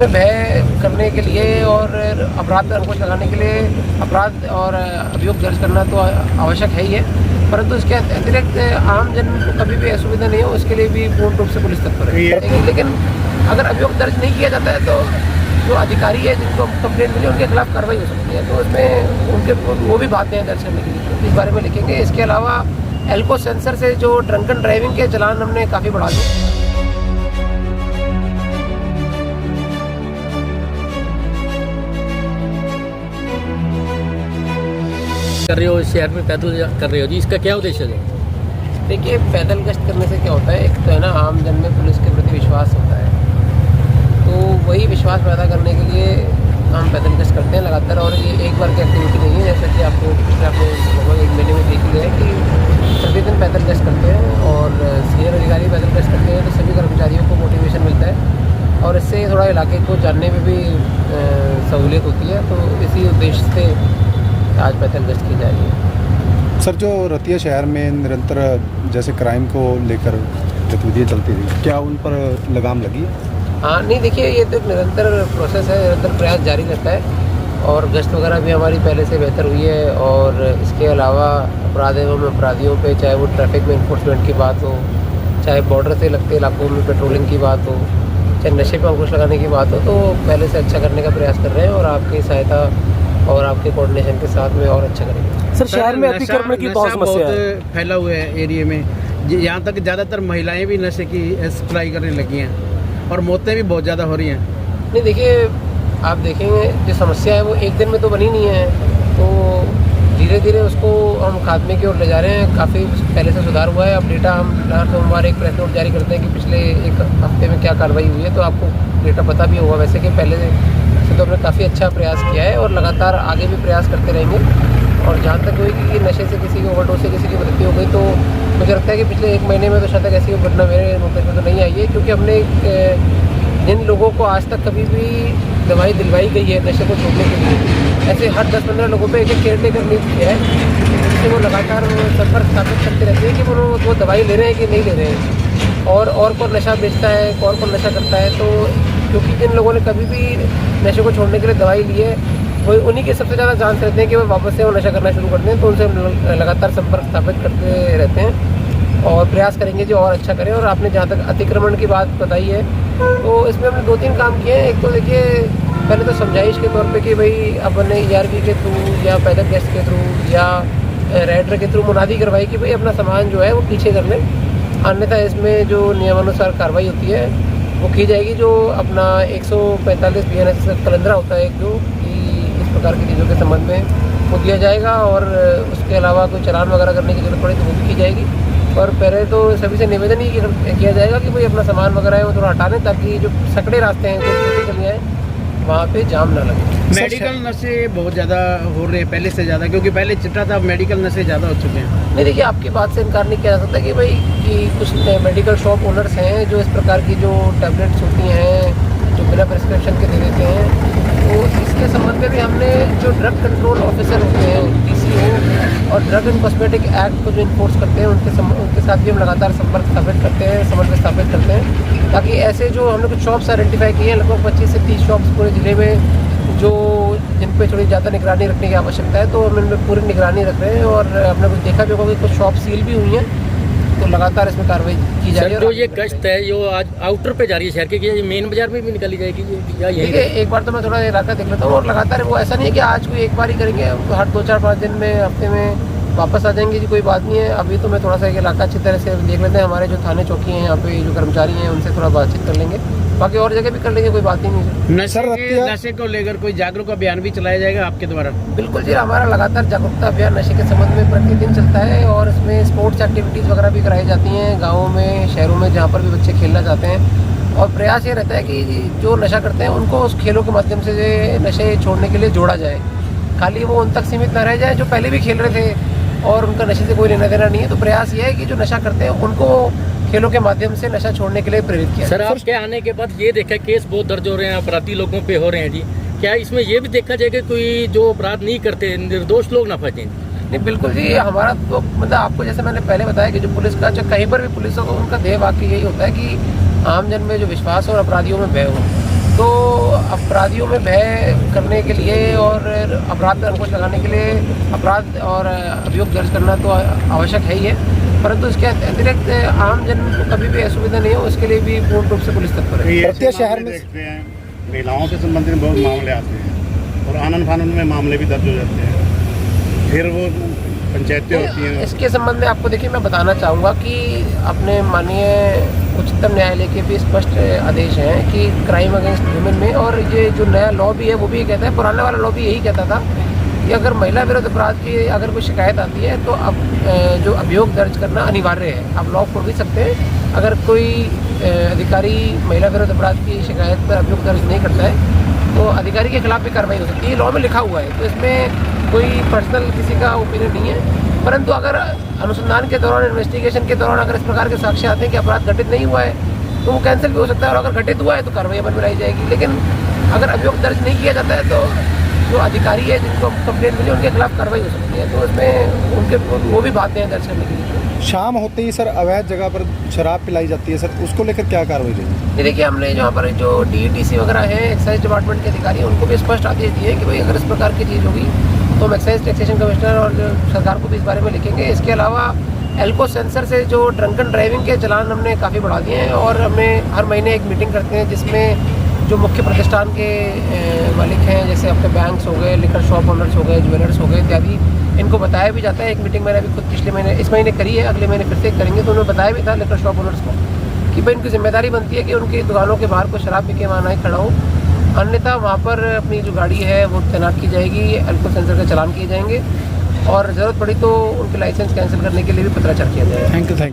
भय करने के लिए और अपराध पर अंकुश लगाने के लिए अपराध और अभियोग दर्ज करना तो आवश्यक है ही है, परंतु इसके अतिरिक्त आम जन को कभी भी असुविधा नहीं हो उसके लिए भी पूर्ण रूप से पुलिस तत्पर है। लेकिन अगर अभियोग दर्ज नहीं किया जाता है तो जो अधिकारी है जिनको कंप्लेंट मिली उनके खिलाफ कार्रवाई हो सकती है, तो उसमें उनके वो भी बातें हैं दर्ज करने के लिए, इस बारे में लिखेंगे। इसके अलावा एल्को सेंसर से जो ड्रंकन ड्राइविंग के चलान हमने काफ़ी बढ़ा दिए। कर रहे हो शहर में पैदल कर रहे हो जी, इसका क्या उद्देश्य है? देखिए, पैदल गश्त करने से क्या होता है, एक तो है ना आम जन में पुलिस के प्रति विश्वास होता है, तो वही विश्वास पैदा करने के लिए हम पैदल गश्त करते हैं लगातार। और ये एक बार की एक्टिविटी नहीं है, जैसा कि आपको लगभग एक महीने में देख लिया है कि प्रतिदिन पैदल गश्त करते हैं और सीनियर अधिकारी पैदल गश्त करते हैं, तो सभी कर्मचारियों को मोटिवेशन मिलता है और इससे थोड़ा इलाके को जानने में भी सहूलियत होती है, तो इसी उद्देश्य से आज पैदल गश्त की जा रही है। सर, जो रतिया शहर में निरंतर जैसे क्राइम को लेकर गतिविधियाँ चलती रही, क्या उन पर लगाम लगी? हाँ, नहीं, देखिए, ये तो एक निरंतर प्रोसेस है, निरंतर प्रयास जारी रहता है और गश्त वगैरह भी हमारी पहले से बेहतर हुई है। और इसके अलावा अपराध एवं अपराधियों पे, चाहे वो ट्रैफिक में इन्फोर्समेंट की बात हो, चाहे बॉर्डर से लगते इलाकों में पेट्रोलिंग की बात हो, चाहे नशे पर अंकुश लगाने की बात हो, तो पहले से अच्छा करने का प्रयास कर रहे हैं और आपकी सहायता और आपके कोऑर्डिनेशन के साथ में और अच्छा करेंगे। सर, शहर में अतिक्रमण की बहुत समस्या है, फैला हुआ है एरिया में, यहाँ तक ज़्यादातर महिलाएं भी नशे की सप्लाई करने लगी हैं और मौतें भी बहुत ज़्यादा हो रही हैं। नहीं, देखिए, आप देखेंगे जो समस्या है वो एक दिन में तो बनी नहीं है, तो धीरे धीरे उसको हम खात्मे की ओर ले जा रहे हैं। काफ़ी पहले से सुधार हुआ है। अब डेटा हम हर सोमवार एक प्रेस नोट जारी करते हैं कि पिछले एक हफ्ते में क्या कार्रवाई हुई है, तो आपको डेटा पता भी होगा वैसे कि पहले से तो हमने काफ़ी अच्छा प्रयास किया है और लगातार आगे भी प्रयास करते रहेंगे। और जहाँ तक हुई कि नशे से किसी की ओवरडोज से किसी की मृत्यु हो गई, तो मुझे लगता है कि पिछले एक महीने में तो शायद तक ऐसी घटना मेरे नोटिस में तो नहीं आई है, क्योंकि हमने जिन लोगों को आज तक कभी भी दवाई दिलवाई गई है नशे को छोड़ने के लिए, ऐसे हर 10-15 लोगों पे एक केयर टेकर नियुक्त किया है, जिससे वो लगातार संपर्क स्थापित करते रहते हैं कि वो दवाई ले रहे हैं कि नहीं ले रहे हैं और कौन नशा बेचता है, कौन नशा करता है। तो क्योंकि जिन लोगों ने कभी भी नशे को छोड़ने के लिए दवाई ली है, वो उन्हीं के सबसे ज़्यादा चांस रहते हैं कि वो वापस से वो नशा करना शुरू करते हैं, तो उनसे लगातार संपर्क स्थापित करते रहते हैं और प्रयास करेंगे जो और अच्छा करें। और आपने जहाँ तक अतिक्रमण की बात बताई है, तो इसमें हमने 2-3 काम किए हैं। एक तो देखिए, पहले तो समझाइश के तौर पे कि भाई अपने ERP के थ्रू या पैदल गश्त के थ्रू या राइडर के थ्रू मुनादी करवाई कि भाई अपना सामान जो है वो पीछे कर लें, अन्यथा इसमें जो नियमानुसार कार्रवाई होती है वो की जाएगी। जो अपना 145 BNS कैलेंडर होता है जो कि इस प्रकार की चीज़ों के संबंध में वो दिया जाएगा और उसके अलावा कोई चालान वगैरह करने की जरूरत पड़े तो वो भी की जाएगी। और पहले तो सभी से निवेदन ही किया जाएगा कि भाई अपना सामान वगैरह है वो थोड़ा हटा दें, ताकि जो सकड़े रास्ते हैं, जो छोटी गलियाँ हैं, वहाँ पे जाम ना लगे। मेडिकल नशे बहुत ज़्यादा हो रहे हैं पहले से ज़्यादा, क्योंकि पहले चिट्टा था, अब मेडिकल नशे ज़्यादा हो चुके हैं। नहीं, देखिए, आपकी बात से इनकार नहीं किया जा सकता कि भाई कि कुछ मेडिकल शॉप ओनर्स हैं जो इस प्रकार की जो टैबलेट्स होती हैं जो बिना प्रिस्क्रिप्शन के दे देते हैं, तो इसके संबंध में भी हमने जो ड्रग कंट्रोल ऑफिसर होते हैं DCO और ड्रग एंड कॉस्मेटिक एक्ट को जो इन्फोर्स करते हैं उनके साथ भी हम लगातार संपर्क स्थापित करते हैं, समन्वय स्थापित करते हैं, ताकि ऐसे जो हमने कुछ शॉप्स आइडेंटिफाई किए हैं, लगभग 25 से 30 शॉप्स पूरे ज़िले में जो जिन पे थोड़ी ज़्यादा निगरानी रखने की आवश्यकता है, तो हम इनमें पूरी निगरानी रख रहे हैं। और हमने कुछ देखा भी होगा कि कुछ शॉप सील भी हुई हैं, तो लगातार इसमें कार्रवाई की जा रही है। जो ये गश्त है जो आज आउटर पे जा रही है शहर के, ये मेन बाजार में भी निकाली जाएगी या यही? देखिए, एक बार तो मैं थोड़ा इलाका देख लेता हूँ और लगातार वो ऐसा नहीं है कि आज कोई एक बार ही करेंगे, हर 2-4-5 दिन में, हफ्ते में वापस आ जाएंगे जी, कोई बात नहीं है। अभी तो मैं थोड़ा सा एक इलाका अच्छी तरह से देख लेते हैं, हमारे जो थाने चौकी हैं यहाँ पे जो कर्मचारी हैं उनसे थोड़ा बातचीत कर लेंगे, बाकी और जगह भी कर लेंगे, कोई बात ही नहीं। नशे को लेकर कोई जागरूक अभियान भी चलाया जाएगा आपके द्वारा? बिल्कुल जी, हमारा लगातार जागरूकता अभियान नशे के संबंध में प्रतिदिन चलता है और इसमें स्पोर्ट्स एक्टिविटीज़ वगैरह भी कराई जाती हैं गाँवों में, शहरों में, जहाँ पर भी बच्चे खेलना चाहते हैं। और प्रयास ये रहता है कि जो नशा करते हैं उनको उस खेलों के माध्यम से नशे छोड़ने के लिए जोड़ा जाए, खाली वो उन तक सीमित ना रह जाए जो पहले भी खेल रहे थे और उनका नशे से कोई लेना देना नहीं है। तो प्रयास ये है कि जो नशा करते हैं उनको खेलों के माध्यम से नशा छोड़ने के लिए प्रेरित किया। सर, आपके आने के बाद ये देखा केस बहुत दर्ज हो रहे हैं, अपराधी लोगों पे हो रहे हैं जी, क्या इसमें ये भी देखा जाएगा कोई जो अपराध नहीं करते निर्दोष लोग ना फंसें? नहीं, बिल्कुल जी, हमारा तो मतलब आपको जैसे मैंने पहले बताया कि जो पुलिस का, चाहे कहीं पर भी पुलिस हो, उनका ध्येय वाक्य यही होता है कि आम जन में जो विश्वास और अपराधियों में भय हो। तो अपराधियों में भय करने के लिए और अपराध पर अंकुश लगाने के लिए अपराध और अभियोग दर्ज करना तो आवश्यक है ही है, परंतु इसके अतिरिक्त आम जन को कभी भी असुविधा नहीं हो इसके लिए भी पूर्ण रूप से पुलिस तत्पर है। प्रत्येक शहर में देखते हैं महिलाओं से संबंधित बहुत मामले आते हैं और आनंद फानन में मामले भी दर्ज हो जाते हैं, फिर वो पंचायतें होती हैं। इसके संबंध में आपको देखिए मैं बताना चाहूँगा कि अपने माननीय उच्चतम न्यायालय के भी स्पष्ट आदेश हैं कि क्राइम अगेंस्ट वुमेन में, और ये जो नया लॉ भी है वो भी कहता है, पुराने वाला लॉ भी यही कहता था कि अगर महिला विरुद्ध अपराध की अगर कोई शिकायत आती है तो अब जो अभियोग दर्ज करना अनिवार्य है। आप लॉ खोल भी सकते हैं, अगर कोई अधिकारी महिला विरुद्ध अपराध की शिकायत पर अभियोग दर्ज नहीं करता है तो अधिकारी के खिलाफ भी कार्रवाई हो सकती है। लॉ में लिखा हुआ है, तो इसमें कोई पर्सनल किसी का ओपिनियन नहीं है, परंतु अगर अनुसंधान के दौरान, इन्वेस्टिगेशन के दौरान अगर इस प्रकार के साक्ष्य आते हैं कि अपराध घटित नहीं हुआ है तो वो कैंसिल भी हो सकता है, और अगर घटित हुआ है तो कार्रवाई अमल में लाई जाएगी। लेकिन अगर अभियोग दर्ज नहीं किया जाता है तो जो अधिकारी है जिनको कंप्लेंट मिली उनके खिलाफ कार्रवाई हो सकती है, तो इसमें उनके वो भी बातें हैं दर्ज करने के लिए। शाम होते ही सर अवैध जगह पर शराब पिलाई जाती है सर, उसको लेकर क्या कार्रवाई रहेगी? ये देखिए हमने यहाँ पर जो DETC वगैरह है, एक्साइज डिपार्टमेंट के अधिकारी हैं, उनको भी स्पष्ट आदेश दिए हैं कि भाई अगर इस प्रकार की चीज़ होगी तो हम एक्साइज टैक्सेशन कमिश्नर और सरकार को भी इस बारे में लिखेंगे। इसके अलावा एल्को सेंसर से जो ड्रंकन ड्राइविंग के चलान हमने काफ़ी बढ़ा दिए हैं, और हमें हर महीने एक मीटिंग करते हैं जिसमें जो मुख्य प्रतिष्ठान के मालिक हैं, जैसे आपके बैंक्स हो गए, लिकर शॉप ओनर्स हो गए, ज्वेलर्स हो गए इत्यादि, इनको बताया भी जाता है। एक मीटिंग मैंने अभी खुद पिछले महीने, इस महीने करी है, अगले महीने फिर से करेंगे, तो उन्होंने बताया भी था लिकर शॉप ओनर्स को कि भाई इनकी जिम्मेदारी बनती है कि उनकी दुकानों के बाहर कोई शराब पी के वहाँ नहीं खड़ा हो, अन्यथा वहाँ पर अपनी जो गाड़ी है वो तैनात की जाएगी, एल्को सेंसर के चालान किए जाएंगे, और ज़रूरत पड़ी तो उनके लाइसेंस कैंसिल करने के लिए भी पत्राचार किया जाएगा। Thank you.